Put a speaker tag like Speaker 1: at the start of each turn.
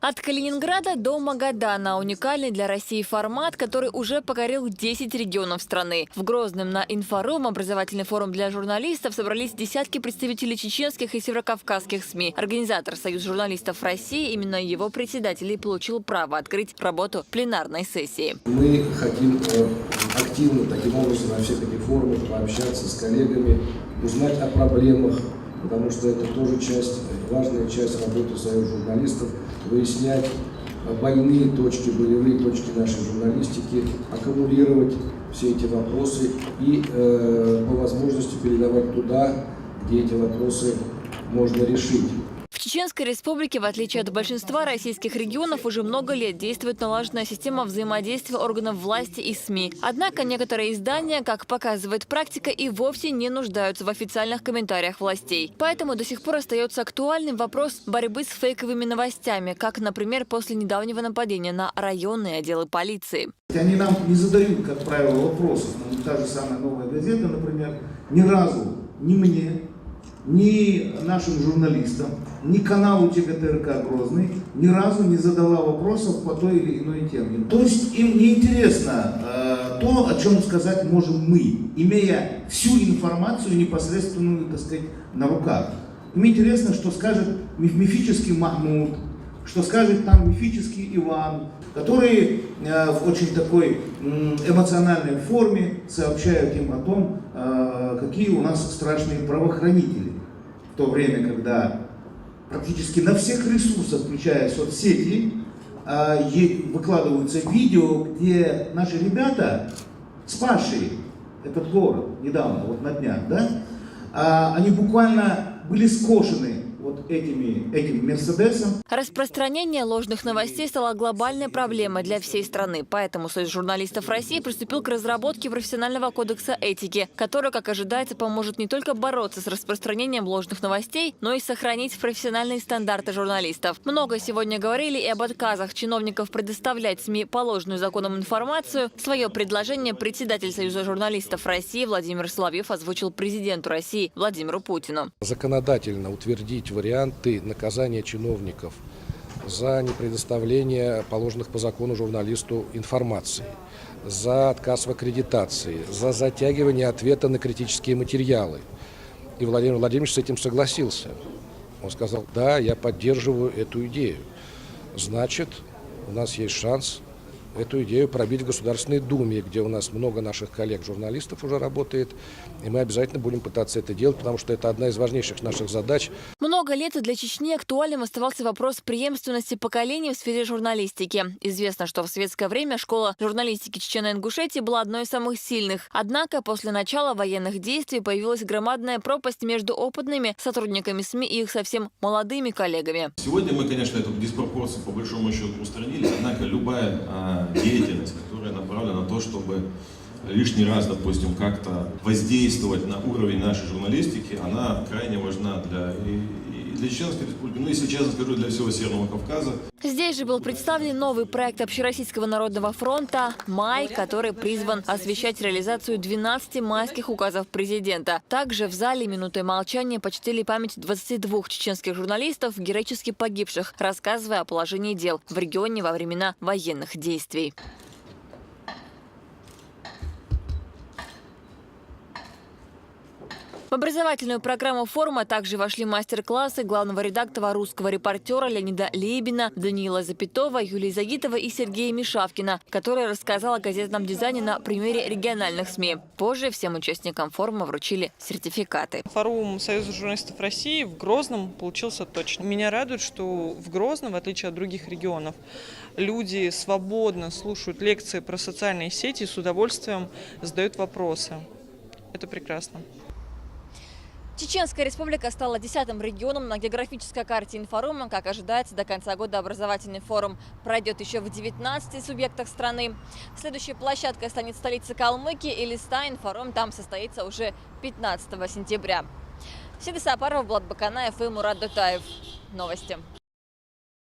Speaker 1: От Калининграда до Магадана – уникальный для России формат, который уже покорил 10 регионов страны. В Грозном на Информ, образовательный форум для журналистов, собрались десятки представителей чеченских и северокавказских СМИ. Организатор Союз журналистов России, именно его председатель, получил право открыть работу пленарной сессии.
Speaker 2: Мы хотим активно таким образом на всех этих форумах пообщаться с коллегами, узнать о проблемах, потому что это тоже важная часть работы Союза журналистов, выяснять больные точки, болевые точки нашей журналистики, аккумулировать все эти вопросы и по возможности передавать туда, где эти вопросы можно решить.
Speaker 1: В Чеченской Республике, в отличие от большинства российских регионов, уже много лет действует налаженная система взаимодействия органов власти и СМИ. Однако некоторые издания, как показывает практика, и вовсе не нуждаются в официальных комментариях властей. Поэтому до сих пор остается актуальным вопрос борьбы с фейковыми новостями, как, например, после недавнего нападения на районные отделы полиции.
Speaker 3: Они нам не задают, как правило, вопросов. Та же самая «Новая газета», например, ни разу ни мне, ни нашим журналистам, ни каналу ТГТРК «Грозный» ни разу не задала вопросов по той или иной теме. То есть им не интересно то, о чем сказать можем мы, имея всю информацию непосредственную, так сказать, на руках. Им интересно, что скажет мифический Махмуд, что скажет там мифический Иван, которые в очень такой эмоциональной форме сообщают им о том, какие у нас страшные правоохранители. В то время, когда практически на всех ресурсах, включая соцсети, выкладываются видео, где наши ребята, спасшие этот город недавно, вот на днях, да, они буквально были скошены вот этим Мерседесом.
Speaker 1: Распространение ложных новостей стало глобальной проблемой для всей страны. Поэтому Союз журналистов России приступил к разработке профессионального кодекса этики, который, как ожидается, поможет не только бороться с распространением ложных новостей, но и сохранить профессиональные стандарты журналистов. Много сегодня говорили и об отказах чиновников предоставлять СМИ положенную законом информацию. Свое предложение председатель Союза журналистов России Владимир Соловьев озвучил президенту России Владимиру Путину.
Speaker 2: Законодательно утвердить варианты наказания чиновников за непредоставление положенных по закону журналисту информации, за отказ в аккредитации, за затягивание ответа на критические материалы. И Владимир Владимирович с этим согласился. Он сказал: да, я поддерживаю эту идею. Значит, у нас есть шанс эту идею пробить в Государственной Думе, где у нас много наших коллег-журналистов уже работает. И мы обязательно будем пытаться это делать, потому что это одна из важнейших наших задач.
Speaker 1: Много лет для Чечни актуальным оставался вопрос преемственности поколений в сфере журналистики. Известно, что в советское время школа журналистики Чечено-Ингушетии была одной из самых сильных. Однако после начала военных действий появилась громадная пропасть между опытными сотрудниками СМИ и их совсем молодыми коллегами.
Speaker 4: Сегодня мы, конечно, эту диспропорцию по большому счету устранили, однако любая деятельность, которая направлена на то, чтобы лишний раз, допустим, как-то воздействовать на уровень нашей журналистики, она крайне важна для Чеченской Республики, ну, если честно скажу, для всего Северного Кавказа.
Speaker 1: Здесь же был представлен новый проект Общероссийского народного фронта «Май», который призван освещать реализацию 12 майских указов президента. Также в зале минутой молчания почтили память 22 чеченских журналистов, героически погибших, рассказывая о положении дел в регионе во времена военных действий. В образовательную программу форума также вошли мастер-классы главного редактора «Русского репортера» Леонида Лейбина, Даниила Запятова, Юлии Загитова и Сергея Мишавкина, который рассказал о газетном дизайне на примере региональных СМИ. Позже всем участникам форума вручили сертификаты.
Speaker 5: Форум Союза журналистов России в Грозном получился точно. Меня радует, что в Грозном, в отличие от других регионов, люди свободно слушают лекции про социальные сети и с удовольствием задают вопросы. Это прекрасно.
Speaker 1: Чеченская республика стала 10-м регионом на географической карте Информ. Как ожидается, до конца года образовательный форум пройдет еще в 19 субъектах страны. Следующей площадкой станет столица Калмыкии, Элистай. Форум там состоится уже 15 сентября. Сида Сапарова, Влад Баканаев и Мурат Дутаев. Новости.